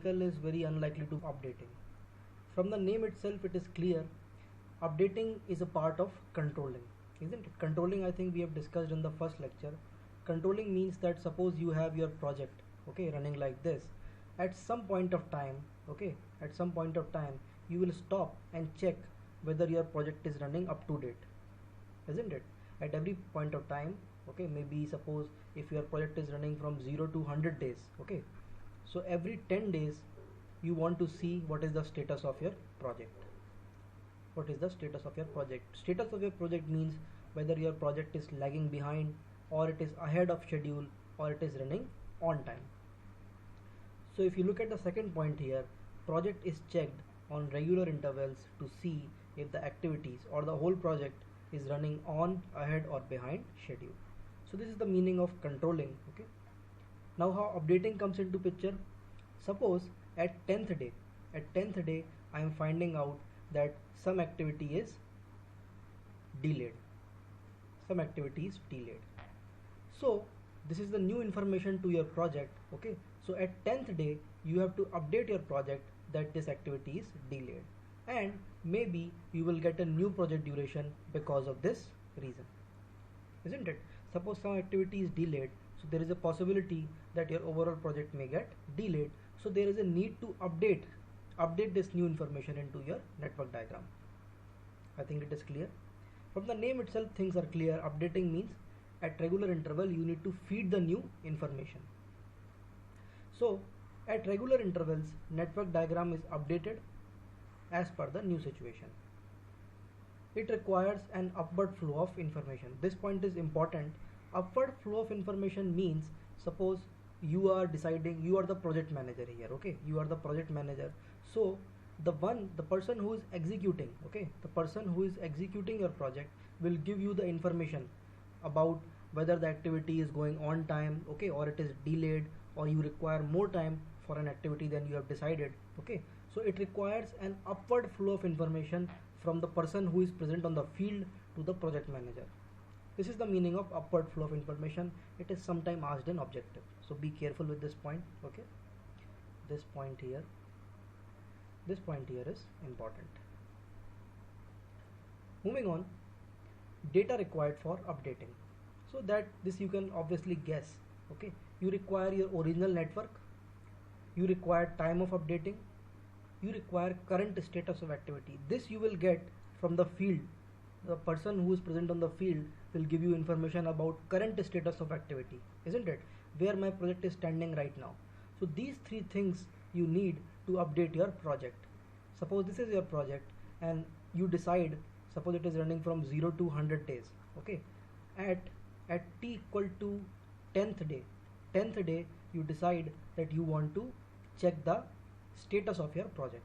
cycle is very unlikely to updating. From the name itself it is clear updating is a part of controlling, isn't it? Controlling, I think we have discussed in the first lecture. Controlling means that suppose you have your project, okay, running like this. At some point of time, okay, at some point of time you will stop and check whether your project is running up to date, isn't it? At every point of time, okay, maybe suppose if your project is running from 0 to 100 days, okay, so every 10 days you want to see what is the status of your project. What is the status of your project? Status of your project means whether your project is lagging behind, or it is ahead of schedule, or it is running on time. So if you look at the second point here, project is checked on regular intervals to see if the activities or the whole project is running on, ahead or behind schedule. So this is the meaning of controlling. Okay. Now how updating comes into picture? Suppose at 10th day I am finding out that some activity is delayed. Some activity is delayed. So this is the new information to your project. Okay. So at 10th day you have to update your project that this activity is delayed, and maybe you will get a new project duration because of this reason, isn't it? Suppose some activity is delayed, so there is a possibility that your overall project may get delayed. So there is a need to update this new information into your network diagram. I think it is clear. From the name itself things are clear. Updating means at regular interval you need to feed the new information. So at regular intervals network diagram is updated as per the new situation. It requires an upward flow of information. This point is important. Upward flow of information means suppose you are deciding, you are the project manager here, okay, you are the project manager. So the person who is executing, okay, the person who is executing your project will give you the information about whether the activity is going on time, okay, or it is delayed, or you require more time for an activity than you have decided, okay. So it requires an upward flow of information from the person who is present on the field to the project manager. This is the meaning of upward flow of information. It is sometimes asked in objective, so be careful with this point, okay. This point here is important. Moving on, data required for updating. So that this you can obviously guess, okay. You require your original network, you require time of updating, you require current status of activity. This you will get from the field. The person who is present on the field will give you information about current status of activity, isn't it? Where my project is standing right now. So these three things you need to update your project. Suppose this is your project and you decide, suppose it is running from 0 to 100 days, okay. At t equal to 10th day you decide that you want to check the status of your project,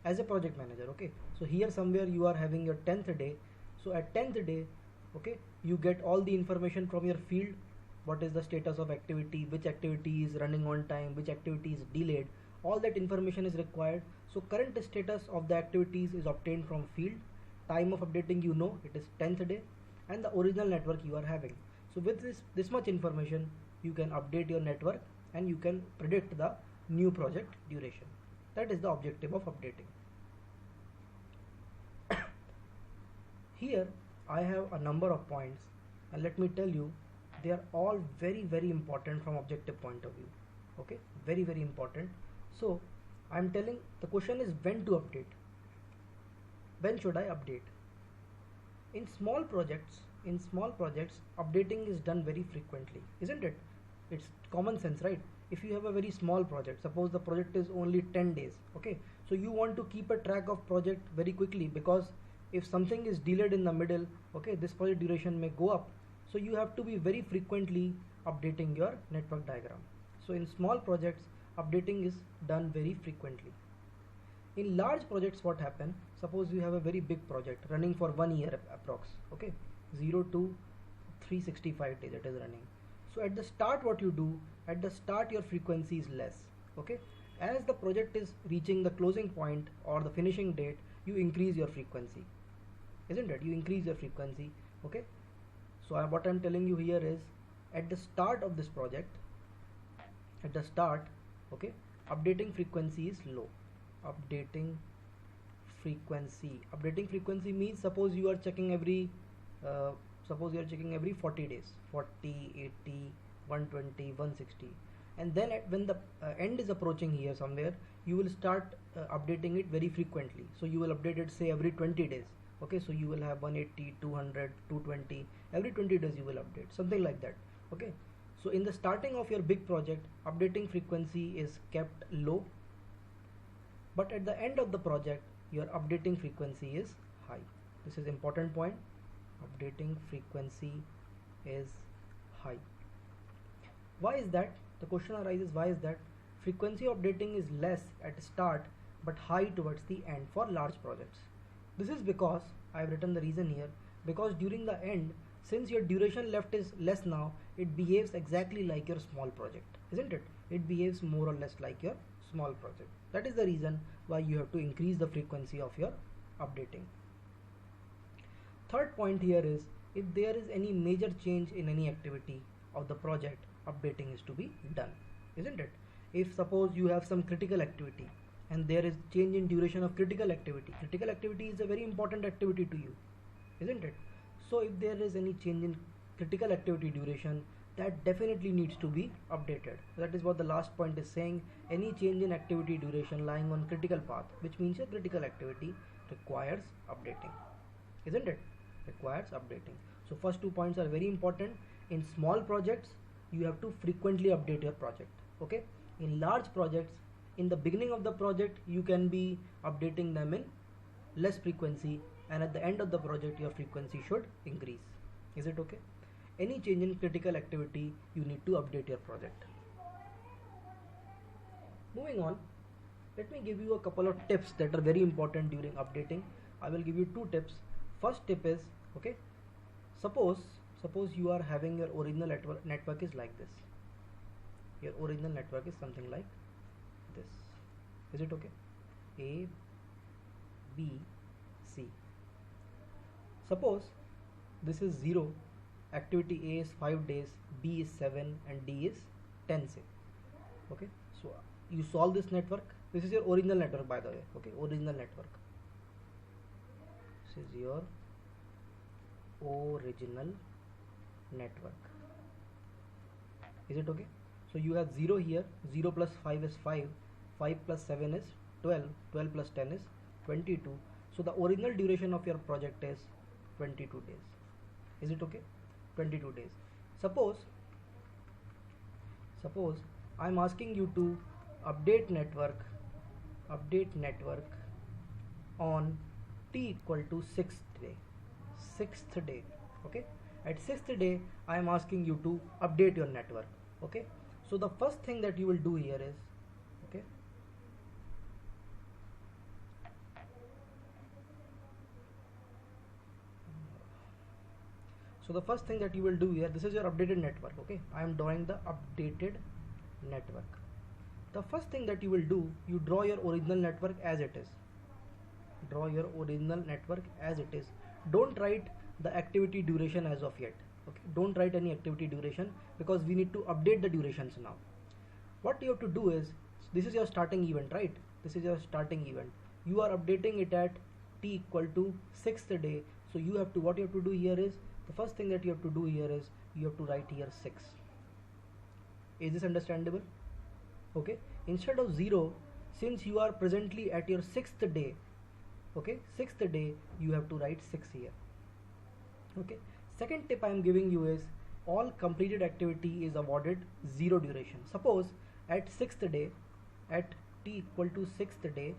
as a project manager, okay. So here somewhere you are having your 10th day. So at 10th day, okay, you get all the information from your field. What is the status of activity, which activity is running on time, which activity is delayed, all that information is required. So current status of the activities is obtained from field. Time of updating, you know, it is 10th day, and the original network you are having. So with this much information you can update your network and you can predict the new project duration. That is the objective of updating. Here I have a number of points, and let me tell you, they are all very important from objective point of view, okay, very important. So I'm telling, the question is when to update, when should I update. In small projects updating is done very frequently, isn't it? It's common sense, right? If you have a very small project, suppose the project is only 10 days, okay, so you want to keep a track of project very quickly, because if something is delayed in the middle, okay, this project duration may go up. So you have to be very frequently updating your network diagram. So in small projects updating is done very frequently. In large projects what happen, suppose you have a very big project running for 1 year approx, okay, 0 to 365 days it is running. So at the start what you do, at the start your frequency is less, okay. As the project is reaching the closing point or the finishing date, you increase your frequency, isn't it? You increase your frequency, okay. So what I'm telling you here is, at the start of this project at the start, okay, updating frequency is low. Updating frequency means suppose you are checking every uh, 40 days, 40, 80, 120, 160, and then when the end is approaching here somewhere, you will start updating it very frequently. So you will update it say every 20 days. Okay, so you will have 180, 200, 220, every 20 days you will update, something like that. Okay, so in the starting of your big project, updating frequency is kept low, but at the end of the project your updating frequency is high. This is important point. Updating frequency is high. Why is that? The question arises, why is that? Frequency updating is less at start but high towards the end for large projects. This is because I have written the reason here, because during the end, since your duration left is less now, it behaves exactly like your small project, isn't it? It behaves more or less like your small project. That is the reason why you have to increase the frequency of your updating. Third point here is, if there is any major change in any activity of the project, updating is to be done, isn't it? If suppose you have some critical activity and there is change in duration of critical activity is a very important activity to you, isn't it? So if there is any change in critical activity duration, that definitely needs to be updated. That is what the last point is saying. Any change in activity duration lying on critical path, which means a critical activity, requires updating, isn't it? Requires updating. So first 2 points are very important. In small projects, you have to frequently update your project. Okay, in large projects, in the beginning of the project you can be updating them in less frequency, and at the end of the project your frequency should increase. Is it okay? Any change in critical activity, you need to update your project. Moving on, let me give you a couple of tips that are very important during updating. I will give you 2 tips. First tip is, okay, suppose you are having your original network is like this. Your original network is something like this. Is it okay? A, B, C. Suppose this is 0, activity A is 5 days, B is 7, and D is 10, say. Okay, so you solve this network. This is your original network, by the way. Okay, original network. This is your original network. Is it okay? So you have 0 here. 0 plus 5 is 5. 5 plus 7 is 12. 12 plus 10 is 22. So the original duration of your project is 22 days. Is it okay? 22 days. Suppose I am asking you to update network on t equal to 6th day. Okay, at 6th day I am asking you to update your network. Okay, so the first thing that you will do here is, okay, so the first thing that you will do here, this is your updated network. Okay, I am drawing the updated network. The first thing that you will do, you draw your original network as it is. Draw your original network as it is. Don't write the activity duration as of yet. Okay, don't write any activity duration, because we need to update the durations now. What you have to do is, this is your starting event, right? This is your starting event. You are updating it at t equal to 6th day. So you have to, what you have to do here is, the first thing that you have to do here is, you have to write here 6. Is this understandable? Okay, instead of 0, since you are presently at your 6th day, okay, 6th day, you have to write 6 here. Okay, second tip I am giving you is, all completed activity is awarded 0 duration. Suppose at 6th day, at t equal to 6th day,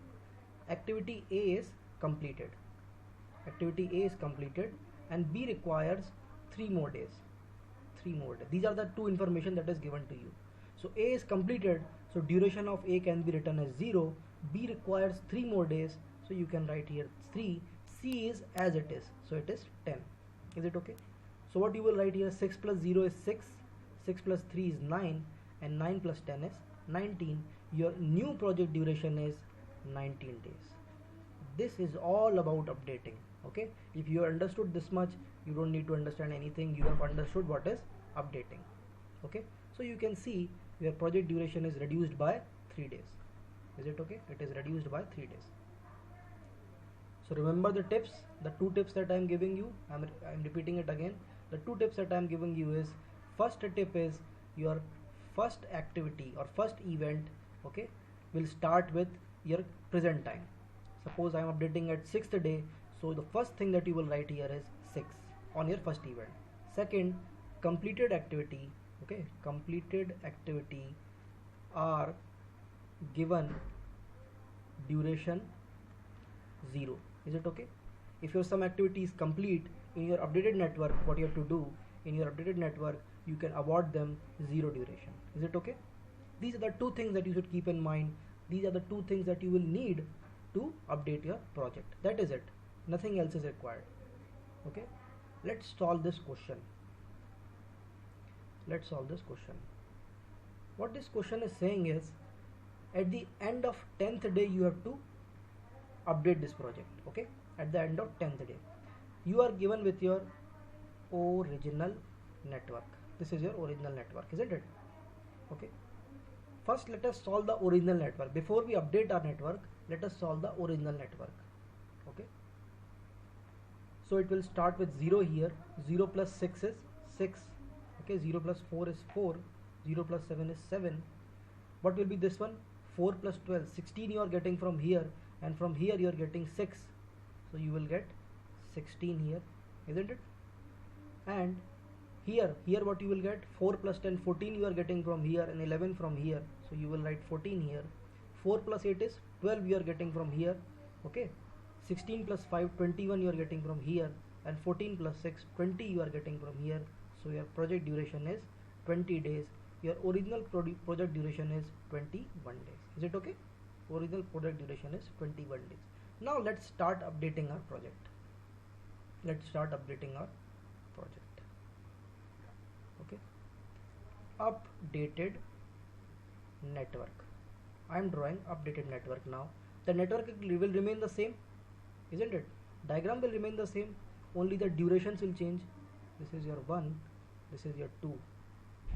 activity A is completed. Activity A is completed and B requires 3 more days. 3 more days. These are the 2 information that is given to you. So A is completed, so duration of A can be written as 0. B requires 3 more days, so you can write here 3. C is as it is, so it is 10. Is it okay? So what you will write here, 6 plus 0 is 6, 6 plus 3 is 9, and 9 plus 10 is 19. Your new project duration is 19 days. This is all about updating. Okay, if you understood this much, you don't need to understand anything. You have understood what is updating. Okay, so you can see your project duration is reduced by 3 days. Is it okay? It is reduced by 3 days. So remember the tips, the two tips that I am giving you. I'm repeating it again. The two tips that I am giving you is, first tip is your first activity or first event, okay, will start with your present time. Suppose I am updating at 6th day, so the first thing that you will write here is 6 on your first event. Second, completed activity, okay, completed activity are given duration 0. Is it okay? If your some activity is complete in your updated network, what you have to do in your updated network, you can award them 0 duration. Is it okay? These are the two things that you should keep in mind. These are the two things that you will need to update your project. That is it. Nothing else is required. Okay? Let's solve this question. Let's solve this question. What this question is saying is, at the end of 10th day you have to update this project. Okay, at the end of 10th day you are given with your original network. This is your original network, isn't it? Okay, first let us solve the original network. Before we update our network, let us solve the original network. Okay, so it will start with 0 here. 0 plus 6 is 6. Okay, 0 plus 4 is 4. 0 plus 7 is 7. What will be this one? 4 plus 12, 16 you are getting from here, and from here you are getting 6, so you will get 16 here, isn't it? And here what you will get? 4 plus 10, 14 you are getting from here, and 11 from here, so you will write 14 here. 4 plus 8 is 12 you are getting from here. Okay, 16 plus 5, 21 you are getting from here, and 14 plus 6, 20 you are getting from here. So your project duration is 20 days. Your original project duration is 21 days. Is it okay? Original project duration is 21 days. Now let's start updating our project. Let's start updating our project. Okay, updated network. I am drawing updated network now. The network will remain the same, isn't it? Diagram will remain the same, only the durations will change. This is your 1, this is your 2.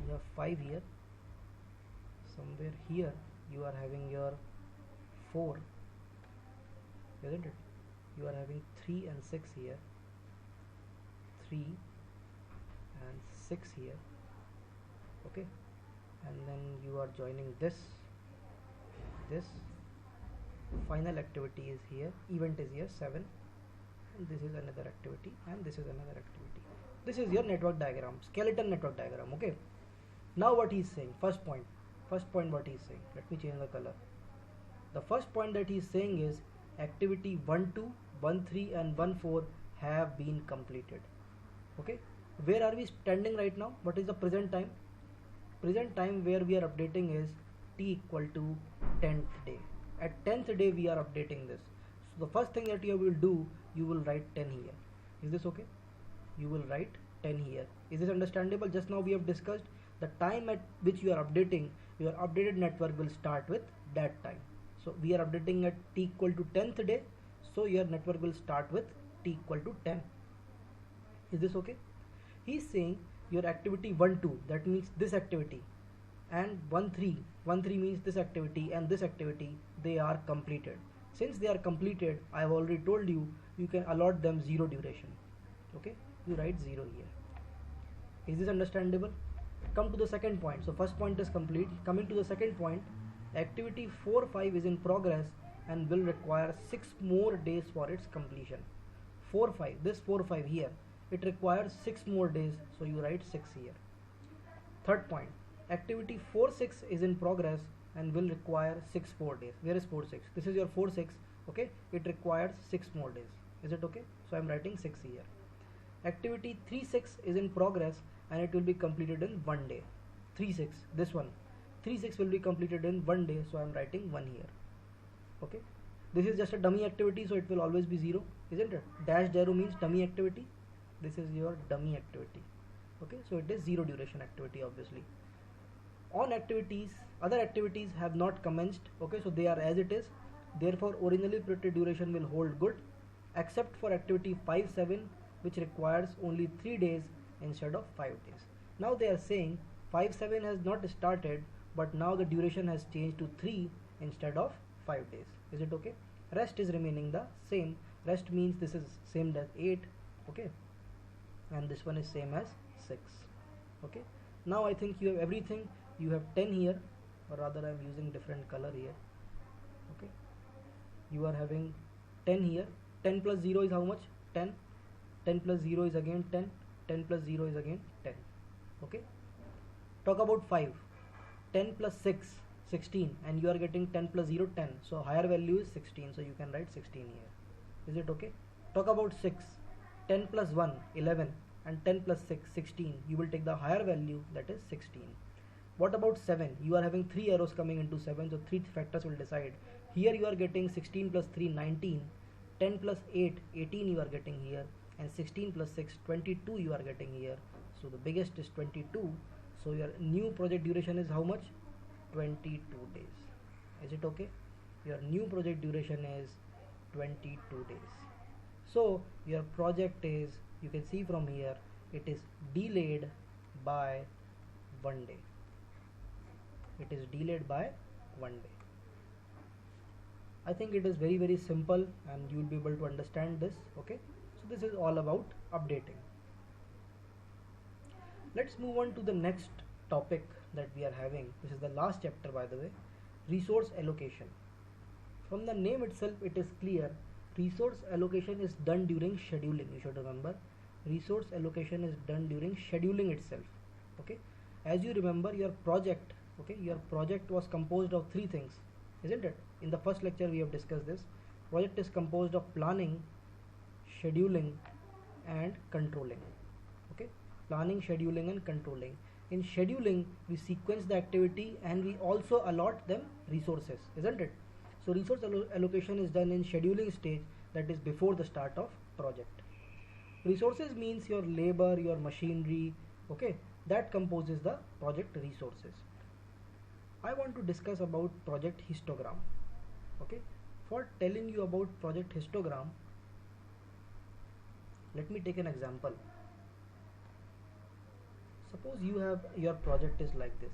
You have 5 here. Somewhere here you are having your 4, isn't it? You are having 3 and 6 here, 3 and 6 here. Okay, and then you are joining this. Final activity is here, event is here 7, and this is another activity, and this is another activity. This is your network diagram, skeleton network diagram. Okay, now what he is saying, first point what he is saying, let me change the color. The first point that he is saying is activity 1, 2, 1, 3 and 1, 4 have been completed. Okay, where are we standing right now? What is the present time? Present time where we are updating is t equal to 10th day. At 10th day we are updating this. So the first thing that you will do, you will write 10 here. Is this okay? You will write 10 here. Is this understandable? Just now we have discussed the time at which you are updating, your updated network will start with that time. So we are updating at t equal to 10th day, so your network will start with t equal to 10. Is this okay? He is saying your activity 1, 2, that means this activity, and 1, 3 means this activity and this activity, they are completed. Since they are completed, I have already told you, you can allot them 0 duration. Okay, you write 0 here. Is this understandable? Come to the second point. So first point is complete. Coming to the second point, activity 4, 5 is in progress and will require 6 more days for its completion. 4, 5, this 4, 5 here, it requires 6 more days, so you write 6 here. Third point, activity 4, 6 is in progress and will require 6 more days. Where is 4, 6? This is your 4, 6. Okay, it requires 6 more days. Is it okay? So I am writing 6 here. Activity 3, 6 is in progress and it will be completed in 1 day. 3, 6, this one. 3, 6 will be completed in 1 day, so I am writing 1 here. Okay, this is just a dummy activity, so it will always be 0, isn't it? Dashed arrow means dummy activity. This is your dummy activity. Okay, so it is 0 duration activity, obviously. On activities, other activities have not commenced. Okay, so they are as it is, therefore originally predicted duration will hold good, except for activity 5, 7, which requires only 3 days instead of 5 days. Now they are saying 5, 7 has not started, but now the duration has changed to 3 instead of 5 days. Is it okay? Rest is remaining the same. Rest means this is same as 8, okay, and this one is same as 6. Okay, now I think you have everything. You have 10 here, or rather I am using different color here. Okay, you are having 10 here. 10 plus 0 is how much? 10. 10 plus 0 is again 10. 10 plus 0 is again 10. Okay, talk about 5. 10 plus 6, 16, and you are getting 10 plus 0, 10. So higher value is 16, so you can write 16 here. Is it okay? Talk about 6. 10 plus 1, 11, and 10 plus 6, 16. You will take the higher value, that is 16. What about 7? You are having 3 arrows coming into 7, so 3 factors will decide. Here you are getting 16 plus 3, 19. 10 plus 8, 18 you are getting here, and 16 plus 6, 22 you are getting here. So the biggest is 22. So your new project duration is how much? 22 days. Is it okay? Your new project duration is 22 days. So your project is, you can see from here, it is delayed by 1 day. It is delayed by 1 day. I think it is very simple, and you will be able to understand this. Okay, so this is all about updating. Let's move on to the next topic that we are having. This is the last chapter, by the way, resource allocation. From the name itself it is clear, resource allocation is done during scheduling. You should remember, resource allocation is done during scheduling itself. Okay, as you remember, your project, okay, your project was composed of 3 things, isn't it? In the first lecture we have discussed this. Project is composed of planning, scheduling, and controlling. Okay, planning, scheduling, and controlling. In scheduling we sequence the activity and we also allot them resources, isn't it? So resource allocation is done in scheduling stage, that is before the start of project. Resources means your labor, your machinery, okay, that composes the project resources. I want to discuss about project histogram. Okay, for telling you about project histogram, let me take an example. Suppose you have, your project is like this.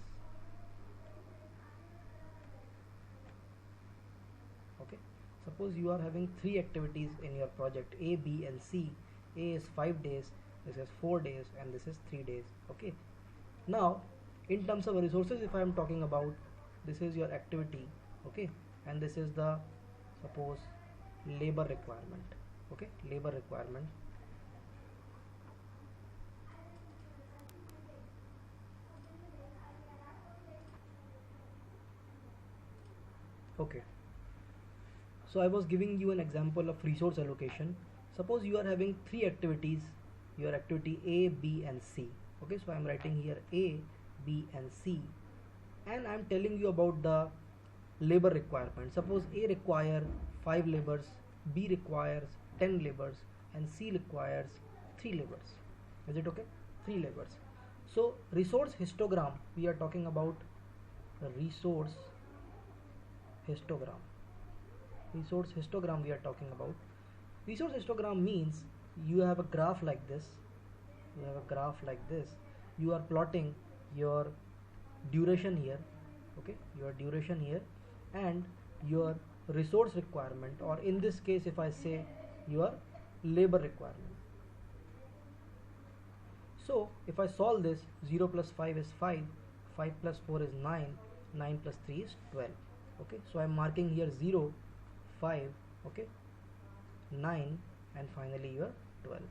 Okay, suppose you are having 3 activities in your project, A, B, and C. A is 5 days, this is 4 days, and this is 3 days. Okay, now in terms of resources, if I am talking about, this is your activity, okay, and this is the, suppose, labor requirement. Okay, labor requirement. Okay, so I was giving you an example of resource allocation. Suppose you are having 3 activities, your activity A, B, and C. Okay, so I am writing here A, B, and C, and I am telling you about the labor requirement. Suppose A requires 5 laborers, B requires 10 laborers, and C requires 3 laborers. Is it okay? 3 laborers. So resource histogram, we are talking about resource histogram. Resource histogram we are talking about. Resource histogram means you have a graph like this. You have a graph like this. You are plotting your duration here. Okay, your duration here, and your resource requirement, or in this case if I say your labor requirement. So if I solve this, 0 plus 5 is 5, 5 plus 4 is 9, 9 plus 3 is 12. Okay, so I am marking here 0, 5, okay, 9, and finally your 12.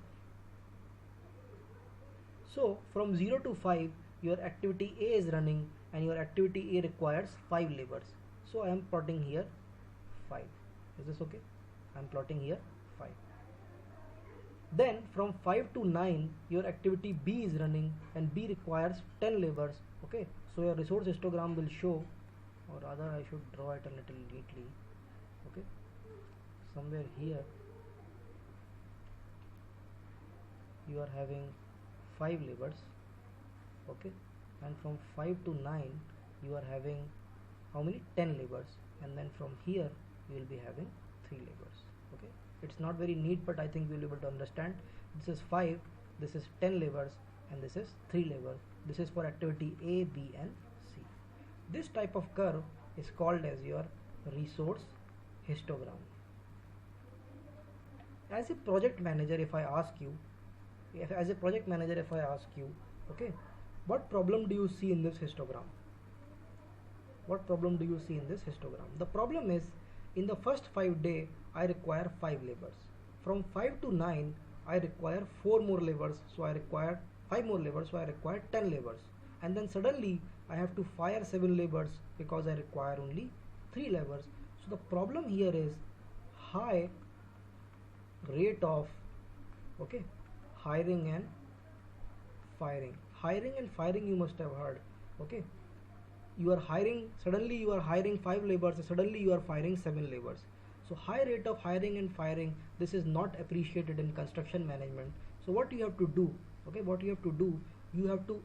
So from 0 to 5 your activity A is running, and your activity A requires 5 laborers. So I am plotting here 5. Is this okay? I am plotting here 5. Then from 5 to 9 your activity B is running, and B requires 10 laborers. Okay, so your resource histogram will show, or rather I should draw it a little neatly. Okay, somewhere here you are having 5 laborers. Okay, and from 5 to 9 you are having how many? 10 laborers, and then from here you will be having 3 laborers. Okay, it's not very neat, but I think you will be able to understand. This is 5, this is 10 laborers, and this is 3 laborers. This is for activity A, B, and C. This type of curve is called as your resource histogram. As a project manager, if I ask you, okay, what problem do you see in this histogram? What problem do you see in this histogram? The problem is, in the first 5 days, I require 5 labors. From 5 to 9, I require 4 more labors, so I require 5 more labors, so I require 10 labors. And then suddenly, I have to fire 7 labors because I require only 3 labors. So the problem here is high rate of, okay, hiring and firing. Hiring and firing you must have heard, okay. You are hiring, suddenly you are hiring 5 labors, suddenly you are firing 7 labors. So high rate of hiring and firing, this is not appreciated in construction management. So what you have to do, okay, you have to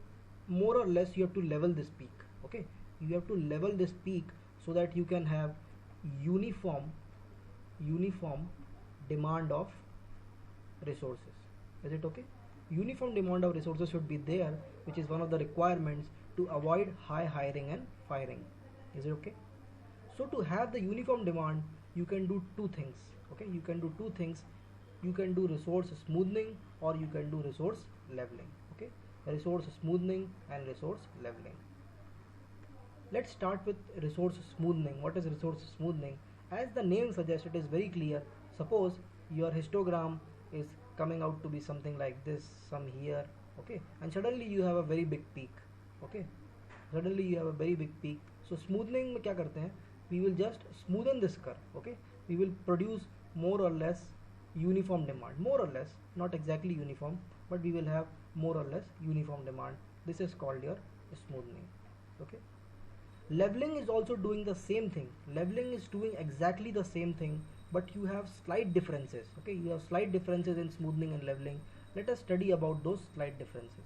more or less, you have to level this peak, okay. You have to level this peak so that you can have uniform demand of resources. Is it okay? Uniform demand of resources should be there, which is one of the requirements to avoid high hiring and firing. Is it okay? So to have the uniform demand, you can do 2 things, okay. You can do 2 things. You can do resource smoothing or you can do resource leveling, okay. Resource smoothing and resource leveling. Let's start with resource smoothing. What is resource smoothing? As the name suggests, it is very clear. Suppose your histogram is coming out to be something like this, some here, okay, and suddenly you have a very big peak, okay. Suddenly you have a very big peak. So smoothing में क्या करते हैं? We will just smoothen this curve, okay. We will produce more or less uniform demand, more or less, not exactly uniform, but we will have more or less uniform demand. This is called your smoothing, okay. Leveling is also doing the same thing. Leveling is doing exactly the same thing, but you have slight differences, okay. You have slight differences in smoothing and leveling. Let us study about those slight differences.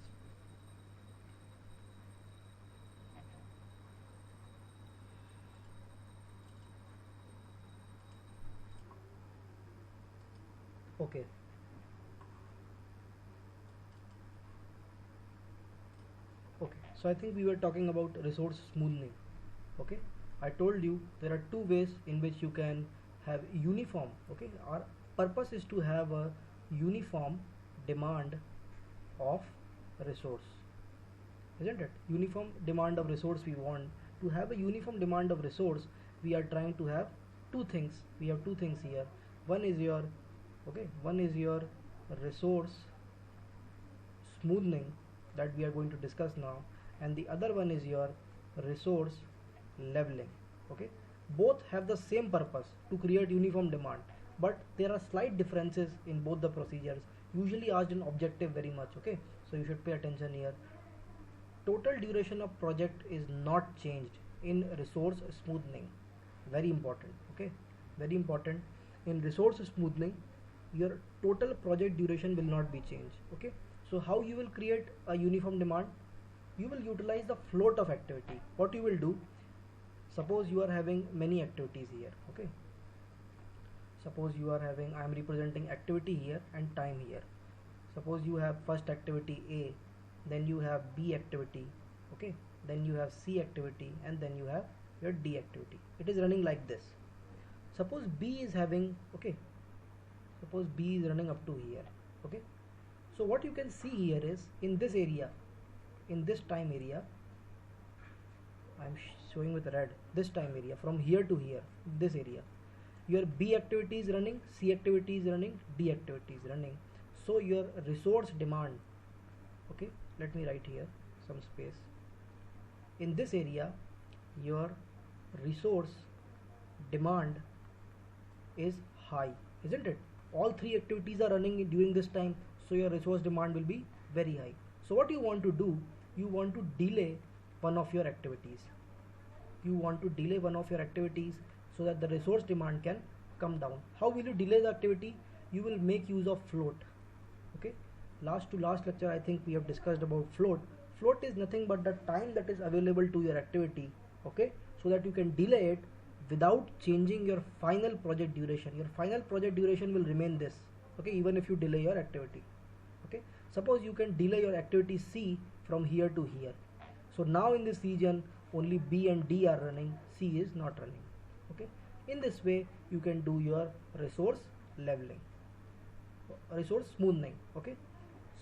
Okay. Okay, so I think we were talking about resource smoothing, okay. I told you there are 2 ways in which you can have uniform, okay. Our purpose is to have a uniform demand of resource, isn't it? Uniform demand of resource we want. To have a uniform demand of resource, we are trying to have 2 things. We have 2 things here. One is your, okay, one is your resource smoothing that we are going to discuss now, and the other one is your resource leveling, okay. Both have the same purpose, to create uniform demand, but there are slight differences in both the procedures, usually asked in objective very much, okay. So you should pay attention here. Total duration of project is not changed in resource smoothing. Very important, okay, very important. In resource smoothing, your total project duration will not be changed, okay. So how you will create a uniform demand? You will utilize the float of activity. What you will do, suppose you are having many activities here, okay. Suppose you are having, I am representing activity here and time here. Suppose you have first activity A, then you have B activity, okay, then you have C activity, and then you have your D activity. It is running like this. Suppose B is having, okay, suppose B is running up to here, okay. So what you can see here is, in this area, in this time area, I am showing with red, this time area, from here to here, this area, your B activity is running, C activity is running, D activity is running. So your resource demand, okay, let me write here some space. In this area, your resource demand is high, isn't it? All 3 activities are running during this time, so your resource demand will be very high. So what you want to do, you want to delay one of your activities. You want to delay one of your activities so that the resource demand can come down. How will you delay the activity? You will make use of float, okay. Last to last lecture, I think we have discussed about float. Float is nothing but the time that is available to your activity, okay, so that you can delay it without changing your final project duration. Your final project duration will remain this, okay, even if you delay your activity, okay. Suppose you can delay your activity C from here to here. So now in this region, only B and D are running, C is not running. Okay, in this way you can do your resource leveling, resource smoothing. Okay,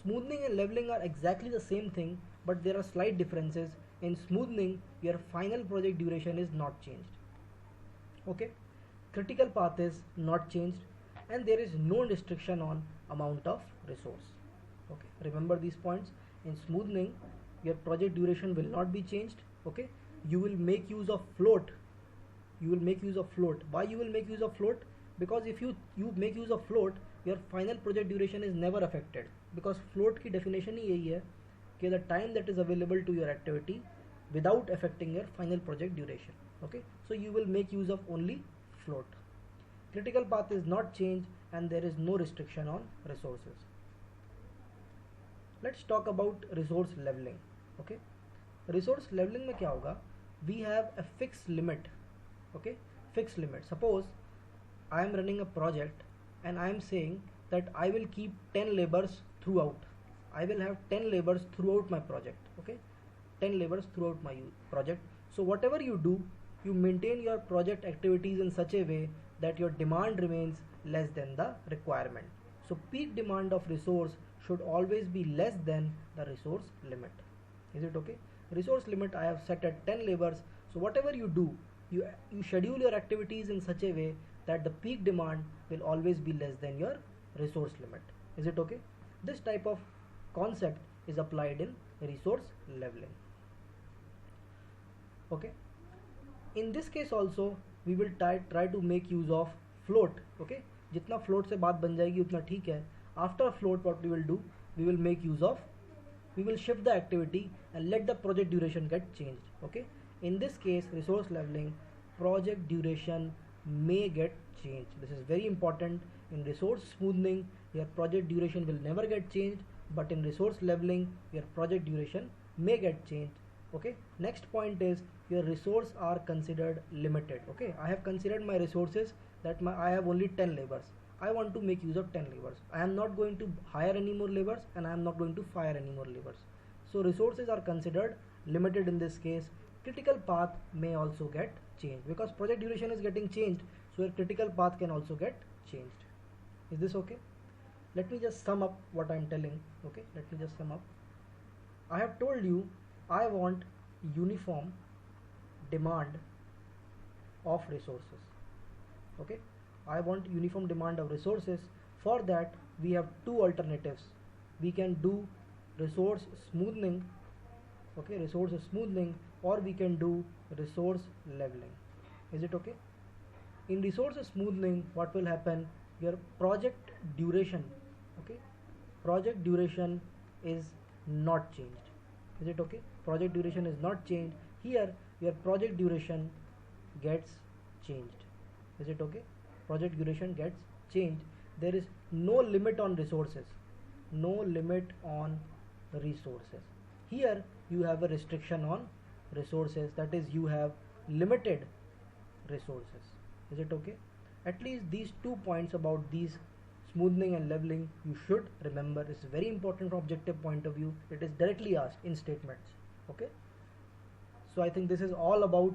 smoothing and leveling are exactly the same thing, but there are slight differences. In smoothing, your final project duration is not changed. Okay, critical path is not changed, and there is no restriction on amount of resource. Okay, remember these points. In smoothing, your project duration will not be changed. Okay, you will make use of float. You will make use of float. Why you will make use of float? Because if you make use of float, your final project duration is never affected, because float की definition ही यही है कि the time that is available to your activity without affecting your final project duration. Okay, so you will make use of only float. Critical path is not changed, and there is no restriction on resources. Let's talk about resource leveling. Okay, resource leveling में क्या होगा? We have a fixed limit. Okay, fixed limit. Suppose I am running a project and I am saying that I will keep 10 laborers throughout. I will have 10 laborers throughout my project. Okay, 10 laborers throughout my project. So whatever you do, you maintain your project activities in such a way that your demand remains less than the requirement. So peak demand of resource should always be less than the resource limit. Is it okay? Resource limit I have set at 10 laborers. So whatever you do, you schedule your activities in such a way that the peak demand will always be less than your resource limit. Is it okay? This type of concept is applied in resource leveling. Okay, in this case also we will try to make use of float. Okay, जितना float से बात बन जाएगी उतना ठीक है. After float, what we will do, we will shift the activity and let the project duration get changed. Okay, in this case resource leveling, project duration may get changed. This is very important. In resource smoothing, your project duration will never get changed, but in resource leveling, your project duration may get changed. Okay, next point is your resource are considered limited. Okay, I have considered my resources that I have only 10 laborers. I want to make use of 10 laborers. I am not going to hire any more laborers, and I am not going to fire any more laborers. So resources are considered limited in this case. Critical path may also get changed because project duration is getting changed, so your critical path can also get changed. Is this okay? Let me just sum up what I am telling. Okay, let me just sum up. I have told you I want uniform demand of resources. Okay, I want uniform demand of resources. For that we have two alternatives. We can do resource smoothing. Okay, resource smoothing, or we can do resource leveling. Is it okay? In resource smoothing, what will happen? Your project duration, okay, project duration is not changed. Is it okay? Project duration is not changed. Here your project duration gets changed. Is it okay? Project duration gets changed. There is no limit on resources. No limit on resources. Here you have a restriction on resources, that is you have limited resources. Is it okay? At least these 2 points about these smoothing and leveling you should remember. It's very important from objective point of view. It is directly asked in statements. Okay, so I think this is all about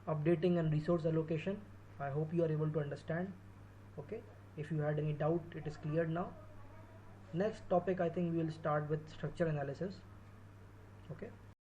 updating and resource allocation. I hope you are able to understand. Okay, if you had any doubt, it is cleared now. Next topic, I think we will start with structure analysis. Okay.